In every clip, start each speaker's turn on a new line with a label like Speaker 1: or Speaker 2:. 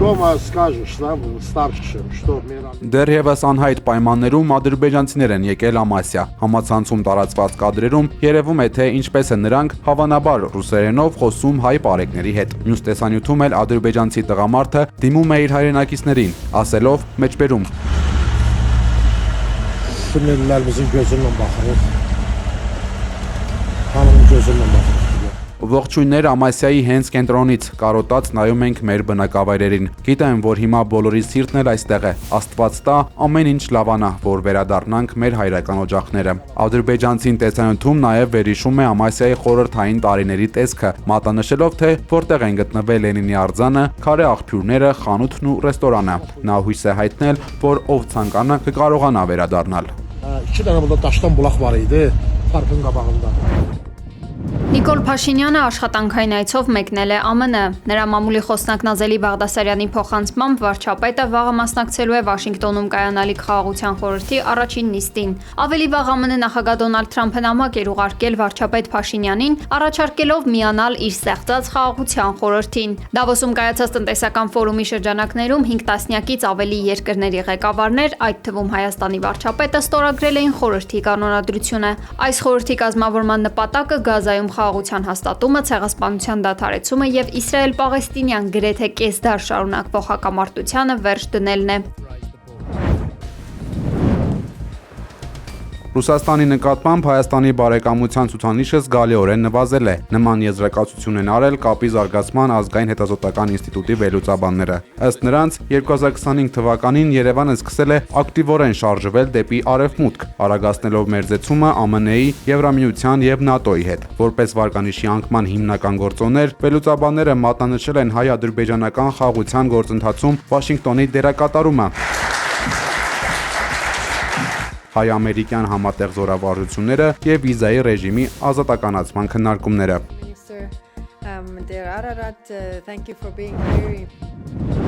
Speaker 1: дома скажешь, да, старшим, что
Speaker 2: Դեռևս անհայտ պայմաններում ադրբեջանցիներ են եկել Ամասիա։ Համացանցում տարածված կադրերում երևում է, թե ինչպես են նրանք հավանաբար ռուսերենով խոսում հայ պարեկների հետ։ Մյուս տեսանյութում էլ ադրբեջանցի տղամարդը դիմում է իր հայրենակիցներին, ասելով մեջբերում.
Speaker 1: Սնելներімizin gözündən baxırıq. Hamının gözündən baxırıq.
Speaker 2: Ողջույններ Ամասիայի հենց կենտրոնից կարոտած նայում ենք մեր բնակավայրերին։ Գիտեմ, որ հիմա բոլորի սիրտն էլ այստեղ է։ Աստված տա ամեն ինչ լավանա, որ վերադառնանք մեր հայրական օջախները։ Ադրբեջանցին տեսանյութում նաև վերհիշում է Ամասիայի խորհրդային տարիների տեսքը, մատնանշելով, թե որտեղ են գտնվել Լենինի արձանը, քարե աղբյուրները, խանութն ու ռեստորանը։ Նա հույս է հայտնել, որ ով ցանկանա կկարողանա վերադառնալ։
Speaker 1: 2 dənə burada daşdan bulaq var idi, parkın qabağında.
Speaker 3: Նիկոլ Փաշինյանը աշխատանքային այցով մեկնել է ԱՄՆ։ Նրա մամուլի խոսնակ Նազելի Բաղդասարյանի փոխանցմամբ վարչապետը վաղը մասնակցելու է Վաշինգտոնում կայանալիք խաղաղության խորհրդի առաջին նիստին։ Ավելի վաղ ԱՄՆ նախագահ Դոնալդ Թրամփը նամակ էր ուղարկել վարչապետ Փաշինյանին, առաջարկելով միանալ իր ստեղծած խաղաղության խորհրդին։ Դավոսում կայացած տնտեսական ֆորումի շրջանակներում 5 տասնյակից ավելի երկրների ղեկավարներ, այդ թվում Հայաստանի վարչապետը, ստորագրել էին խորհրդի կանոնադրությունը։ Այս խորհրդի կազմավորման նպատակը Գազայում խաղաղության հաստատումը, ցեղասպանության դադարեցումը եւ Իսրայել-Պաղեստինյան գրեթե կես դար շարունակվող հակամարտությանը վերջ դնելն է։
Speaker 2: Ռուսաստանի նկատմամբ Հայաստանի բարեկամության ցուցանիշը զգալիորեն նվազել է։ Նման եզրակացություն են արել կապի զարգացման ազգային հետազոտական ինստիտուտի վերլուծաբանները։ Ըստ նրանց 2025 թվականին Երևանը սկսել է ակտիվորեն շարժվել դեպի արևմուտք, արագացնելով մերձեցումը ԱՄՆ-ի, Եվրամիության եւ ՆԱՏՕ-ի հետ։ Որպես վարկանիշի անկման հիմնական գործոններ, վերլուծաբանները մատնանշել են հայ-ադրբեջանական խաղաղության գործընթացում Վաշինգտոնի դերակատարումը, հայ-ամերիկյան համատեղ զորավարժությունները եւ վիզայի ռեժիմի ազատականացման քննարկումները։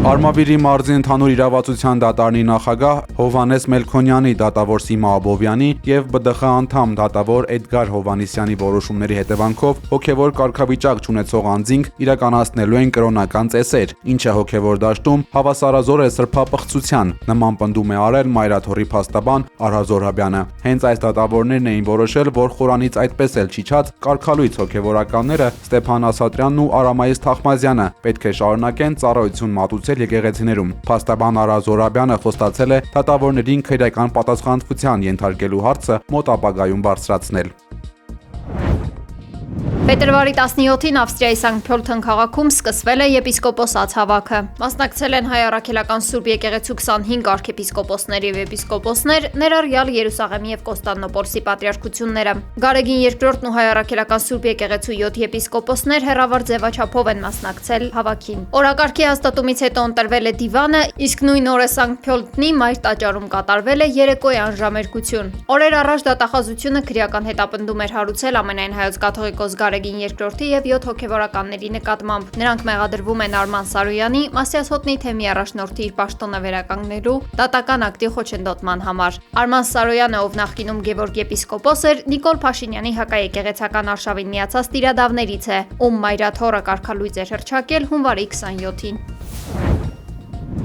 Speaker 2: Արմավիրի մարզի ընդհանուր իրավացության դատարանի նախագահ Հովհաննես Մելքոնյանի, դատավոր Սիմա Աբովյանի եւ ԲԴԽ անդամ դատավոր Էդգար Հովհաննիսյանի որոշումների հետևանքով հոգեվոր կարգավիճակ չունեցող անձինք իրականացնելու են կրոնական ծեսեր, ինչը հոգեվոր դաշտում հավասարազոր է սրբապղծության։ Նման պնդում է արել Մայրաթորի փաստաբան Արհա Զոհրաբյանը։ Հենց այս դատավորներն էին որոշել, որ Խորանից այդպես էլ չիչած կարգալույց հոգեվորականները Ստեփան Ասատրյանն ու Արամայիս Թախմազյանը պետք է շարունակեն ծառայություն մատուցել եկեղեցիներում։ Փաստաբան Արհա Զոհրաբյանը խոստացել է դատավորներին քրեական պատասխանատվության ենթարկելու հարցը մոտ ապագայում բարձրացնել։
Speaker 3: Փետրվարի 17-ին Ավստրիայի Սանկտ Փյոլթեն քաղաքում սկսվել է եպիսկոպոսաց հավաքը։ Մասնակցել են հայ առաքելական Սուրբ եկեղեցու 25 արքեպիսկոպոսներ եւ եպիսկոպոսներ, ներառյալ Երուսաղեմի եւ Կոստանդնուպոլսի պատրիարքությունները։ Գարեգին II-ն ու հայ առաքելական Սուրբ եկեղեցու 7 եպիսկոպոսներ հերավար ձևաչափով են մասնակցել հավաքին։ Օրակարգի հաստատումից հետո ընտրվել է դիվանը, իսկ նույն օրը Սանկտ Փյոլթնի մայր տաճարում կատարվել է երեկոյան ժամերգություն։ Օրեր առաջ դատախազությունը քրեական հետապնդում էր հարուցել ամենայն հայոց կաթողիկոս Գարեգին II-ի եւ 7 հոգեվորականների նկատմամբ։ Նրանք մեղադրվում են Արման Սարոյանի, Մասիաս Հոտնի թեմի առաջնորդի իր պաշտոնը վերականգնելու դատական ակտի խոչընդոտման համար։ Արման Սարոյանը, ով նախկինում Գևորգ եպիսկոպոս էր, Նիկոլ Փաշինյանի հակաեկեղեցական արշավին միացած տիրադավներից է, ում մայրաթորը կարգալույծ էր հռչակել հունվարի 27-ին։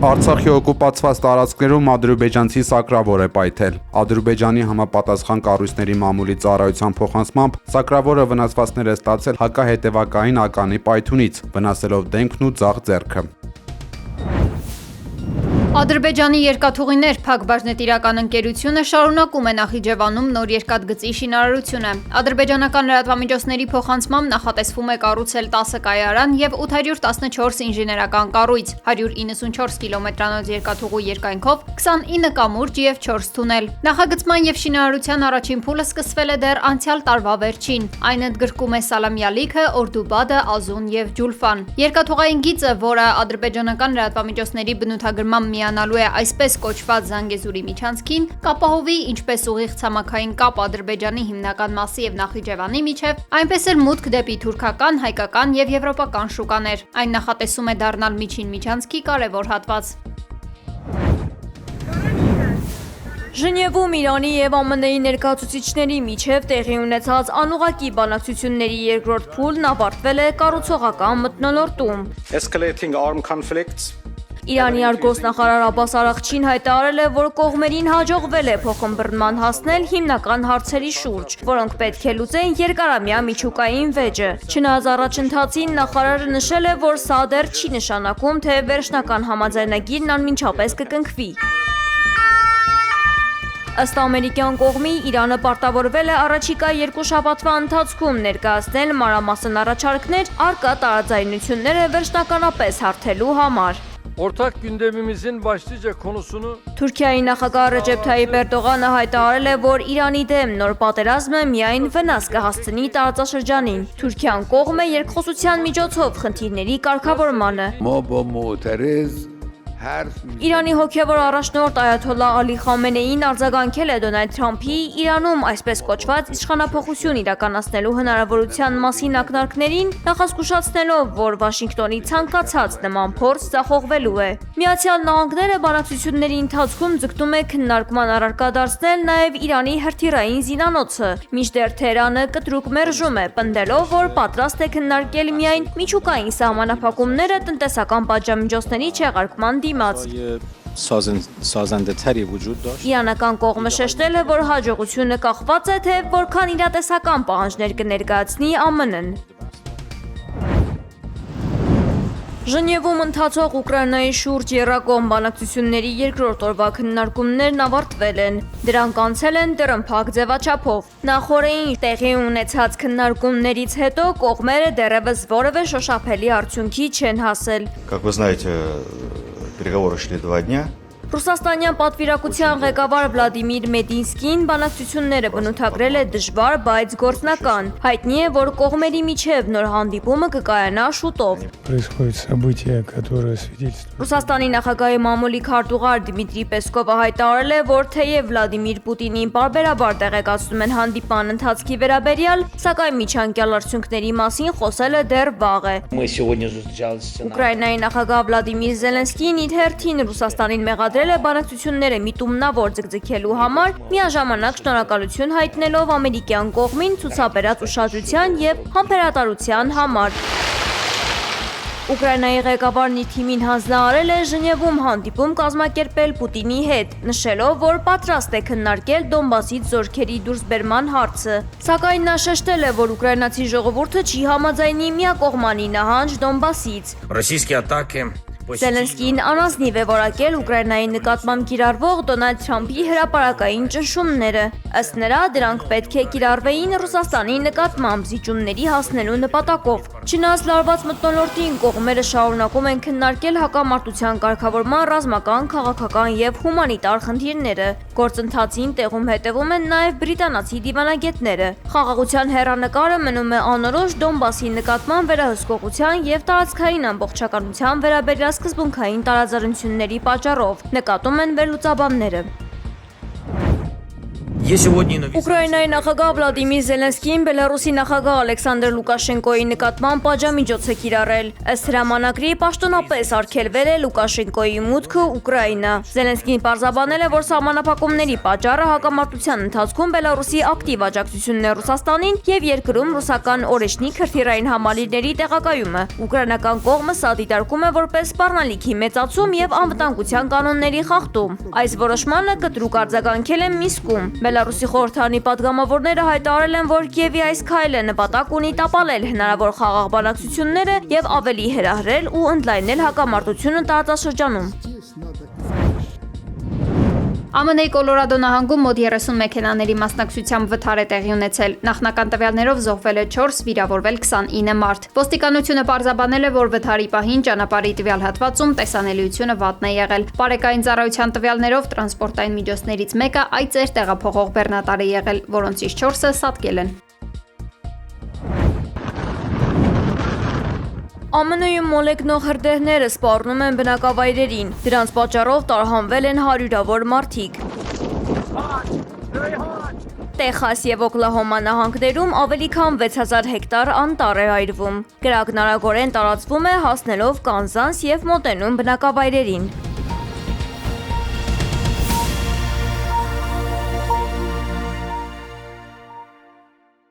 Speaker 2: Արցախի օկուպացված տարածքներում ադրբեջանցի սակրավոր է պայթել։ Ադրբեջանի համապատասխան կառույցների մամուլի ծառայության փոխանցմամբ սակրավորը վնասվածքներ է ստացել հակահետևակային ականի պայթյունից, վնասելով դեմքն ու ձախ ձեռքը։
Speaker 3: Ադրբեջանի երկաթուղիներ Փակ բաժնետիրական ընկերությունը շարունակում է Նախիջևանում նոր երկաթգծի շինարարությունը։ Ադրբեջանական լրատվամիջոցների փոխանցմամբ նախատեսվում է կառուցել 10 կայարան եւ 814 ինժեներական կառույց, 194 կիլոմետրանոց երկաթուղու երկայնքով, 29 կամուրջ եւ 4 թունել։ Նախագծման եւ շինարարության առաջին փուլը սկսվել է դեռ անցյալ տարվա վերջին։ Այն ընդգրկում է Սալամյալիքը, Օրդուբադը, Ազուն եւ Ջուլֆան։ Երկաթուղային գիծը, որը ադրբեջանական լրատվամիջոցների բնութագրման միանալու է այսպես կոչված Զանգեզուրի միջանցքին, կապահովի ինչպես ուղիղ ցամաքային կապ Ադրբեջանի հիմնական մասի եւ Նախիջևանի միջև, այնպես էլ մուտք դեպի թուրքական, հայկական եւ եվրոպական շուկաներ։ Այն նախատեսում է դառնալ միջին միջանցքի կարևոր հատված։
Speaker 4: Ժնևում Իրանի եւ ԱՄՆ-ի ներկայացուցիչների միջև տեղի ունեցած անուղղակի բանակցությունների երկրորդ փուլն ավարտվել է կառուցողական մթնոլորտում։
Speaker 5: Escalating armed conflicts
Speaker 4: Իրանի արտգործնախարար Աբբաս Արաղչին հայտարարել է, որ կողմերին հաջողվել է փոխըմբռնման հասնել հիմնական հարցերի շուրջ, որոնք պետք է լուծեն երկարամյա միջուկային վեճը։ Չնայած առաջընթացին նախարարը նշել է, որ սա դեռ չի նշանակում, թե վերջնական համաձայնագիրն անմիջապես կկնքվի։ Ըստ ամերիկյան կողմի Իրանը պարտավորվել է առաջիկա 2 շաբաթվա ընթացքում ներկայացնել մանրամասն առաջարկներ առկա տարաձայնությունները վերջնականապես հարթելու համար։
Speaker 5: Ortak gündemimizin başlıca konusunu
Speaker 4: Թուրքիայի նախագահ Ռեջեփ Թայիփ Էրդողանը հայտարարել է, որ Իրանի դեմ նոր պատերազմը միայն վնաս կհասցնի տարածաշրջանին։ Թուրքիան կողմ է երկխոսության միջոցով խնդիրների կարգավորմանը։
Speaker 6: ما با معترض
Speaker 4: Իրանի հոգևոր առաջնորդ Այաթոլլահ Ալի Խամենեին արձագանքել է Դոնալդ Թրամփի Իրանում այսպես կոչված իշխանափոխություն իրականացնելու հնարավորության մասին ակնարկներին, նախազգուշացնելով, որ Վաշինգտոնի ցանկացած նման փորձ ձախողվելու է։ Միացյալ Նահանգները բանակցությունների ընթացքում ձգտում է քննարկման առարկա դարձնել նաև Իրանի հրթիռային զինանոցը, մինչդեռ Թեհրանը կտրուկ մերժում է, պնդելով, որ պատրաստ է քննարկել միայն միջուկային սահմանափակումները տնտեսական պատժամիջոցների չեղարկման դիմաց։
Speaker 7: سازنده وجود داشت.
Speaker 4: Իրանական կողմը շեշտել է, որ հաջողությունը կախված է, թե որքան իրատեսական պահանջներ կներկայացնի ԱՄՆ-ն։ Ժնևում ընթացող Ուկրաինայի շուրջ եռակողմ բանակցությունների երկրորդ օրվա քննարկումներն ավարտվել են։ Դրանք անցել են դռնփակ ձևաչափով։ Նախորդին տեղի ունեցած քննարկումներից հետո կողմերը դեռևս որևէ շոշափելի արդյունքի չեն հասել։
Speaker 8: Как вы знаете, переговоры шли 2 дня.
Speaker 4: Ռուսաստանյան պատվիրակության ղեկավար Վլադիմիր Մեդինսկին բանակցությունները բնութագրել է դժվար, բայց գործնական։ Հայտնի է, որ կողմերի միջև նոր հանդիպումը կկայանա շուտով։
Speaker 9: Происходят события, которые свидетельствуют.
Speaker 4: Ռուսաստանի նախագահի մամուլի քարտուղար Դիմիտրի Պեսկովը հայտարարել է, որ թեև Վլադիմիր Պուտինին պարբերաբար տեղեկացնում են հանդիպման ընթացքի վերաբերյալ, սակայն միջանկյալ արդյունքների մասին խոսելը դեռ վաղ է։ Ուկրաինայի նախագահ Վլադիմիր Զելենսկին իր հերթին Ռուսաստանին մեղադրել է բանակցությունները միտումնավոր ձգձգելու համար, միաժամանակ շնորհակալություն հայտնելով ամերիկյան կողմին ցուցաբերած ուշադրության եւ համբերատարության համար։ Ուկրաինայի ղեկավարն իր թիմին հանձնարարել է Ժնևում հանդիպում կազմակերպել Պուտինի հետ, նշելով, որ պատրաստ է քննարկել Դոնբասից զորքերի դուրսբերման հարցը։ Սակայն նա շեշտել է, որ ուկրաինացի ժողովուրդը չի համաձայնի միակողմանի նահանջ Դոնբասից։ Զելենսկին անազնիվ է որակել Ուկրաինայի նկատմամբ կիրառվող Դոնալդ Թրամփի հրապարակային ճնշումները։ Ըստ նրա, դրանք պետք է կիրառվեին Ռուսաստանի նկատմամբ զիջումների հասնելու նպատակով։ Չնայած լարված մթնոլորտին կողմերը շարունակում են քննարկել հակամարտության կարգավորման ռազմական, քաղաքական եւ հումանիտար խնդիրները։ Գործընթացին տեղում հետևում են նաեւ բրիտանացի դիվանագետները։ Խաղաղության հեռանկարը մնում է անորոշ Դոնբասի նկատմամբ վերահսկողության եւ տարածքային ամբողջականության վերաբերյալ սկզբունքային տարաձայնությունների պատճառով, նկատում են վերլուծաբանները։ Ուկրաինայի նախագահ Վլադիմիր Զելենսկին Բելարուսի նախագահ Ալեքսանդր Լուկաշենկոյի նկատմամբ պատժամիջոց է կիրառել։ Ըստ հրամանագրի պաշտոնապես արգելվել է Լուկաշենկոյի մուտքը Ուկրաինա։ Զելենսկին պարզաբանել է, որ սահմանափակումների պատճառը հակամարտության ընթացքում Բելարուսի ակտիվ աջակցությունն է Ռուսաստանին եւ երկրում ռուսական օրեշնիկ հրթիռային համալիրների տեղակայումը։ Ուկրաինական կողմը սա դիտարկում է որպես սպառնալիքի մեծացում եւ անվտանգության կանոնների խախտում։ Այս որոշմանը կտրուկ արձագանքել են Միսկում։ Բելարուսի խորհրդարանի պատգամավորները հայտարարել են, որ Կիևի այս քայլը նպատակ ունի տապալել հնարավոր խաղաղ բանակցությունները եւ ավելի հրահրել ու ընդլայնել հակամարտությունը տարածաշրջանում։
Speaker 3: ԱՄՆ-ի Կոլորադո նահանգում մոտ 30 մեքենաների մասնակցությամբ վթար է տեղի ունեցել։ Նախնական տվյալներով զոհվել է 4, վիրավորվել 29 մարդ։ Ոստիկանությունը պարզաբանել է, որ վթարի պահին ճանապարհի տվյալ հատվածում տեսանելիությունը վատն է եղել։ Բարեկային ծառայության տվյալներով տրանսպորտային միջոցներից մեկը այծեր տեղափոխող բեռնատար է եղել, որոնցից 4-ը սատկել են։
Speaker 4: ԱՄՆ-ում մոլեգնող հրդեհները սպառնում են բնակավայրերին, դրանց պատճառով տարհանվել են հարյուրավոր մարդիկ։ Տեխաս եւ Օկլահոմա նահանգներում ավելի քան 6000 հեկտար անտառ է այրվում։ Կրակն արագորեն տարածվում է, հասնելով Կանզաս եւ մոտենում բնակավայրերին։